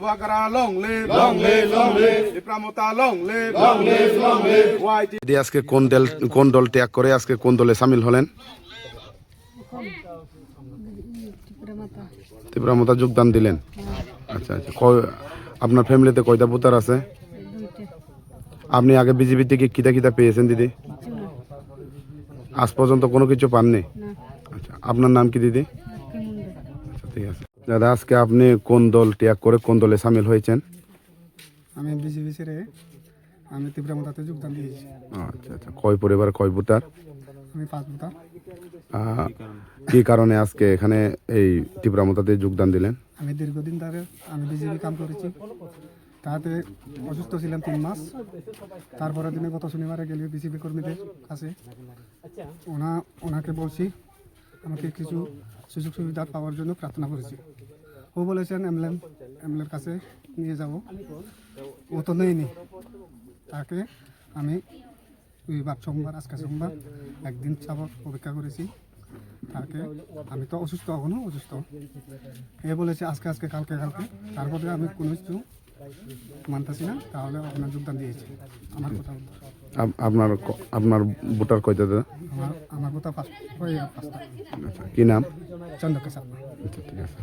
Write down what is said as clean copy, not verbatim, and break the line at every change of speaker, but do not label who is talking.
Bakara long live, long live, long live. Pramota long live, long live, long live. YT
আজকে কোন দল ত্যাগ করে আজকে কোন দলে সামিল হলেন? তীব্রমতা যোগদান দিলেন। আচ্ছা আচ্ছা, আপনার ফ্যামিলিতে কয়টা ভোটার আছে? আপনি আগে বিজেপি থেকে কিতা পেয়েছেন দিদি? আজ পর্যন্ত কোনো কিছু পাননি? আচ্ছা, আপনার নাম কি দিদি? আচ্ছা ঠিক আছে দাদা, আজকে আপনি কোন দল ত্যাগ করে কোন দলে সামিল হয়েছেন?
আমি বিজেপি ছেড়ে আমি তীব্রমতাতে যোগদান দিয়েছি।
আচ্ছা আচ্ছা, কয় পরিবার কয় ভোটার?
আমি 5 ভোটার।
কি কারণে আজকে এখানে এই তীব্রমতাতে যোগদান দিলেন?
আমি দীর্ঘদিন ধরে আমি বিজেপি কাম করেছি, তাতে অসুস্থ ছিলাম 3 মাস। তারপরে দিনে গত শনিবারে গেলে বিজেপি কর্মীদের কাছে ওনাকে বলছি আমাকে কিছু সুযোগ সুবিধা পাওয়ার জন্য প্রার্থনা করেছি। ও বলেছেন এমএলএর কাছে নিয়ে যাব, ও তো নেয়নি। তাকে আমি সোমবার আজকে সোমবার একদিন যাবত অপেক্ষা করেছি তাকে। আমি তো অসুস্থ, এখনো অসুস্থ। এ বলেছে আজকে কালকে। তারপরে আমি কোনো কিছু মানতেছি না, তাহলে আপনার যোগদান দিয়েছি। আমার কথা
আপনার ভোটার কয়টা দাদা?
আমার কথা 5টা।
আচ্ছা, কি নাম?
চন্দ্রকেশ।
আচ্ছা ঠিক আছে।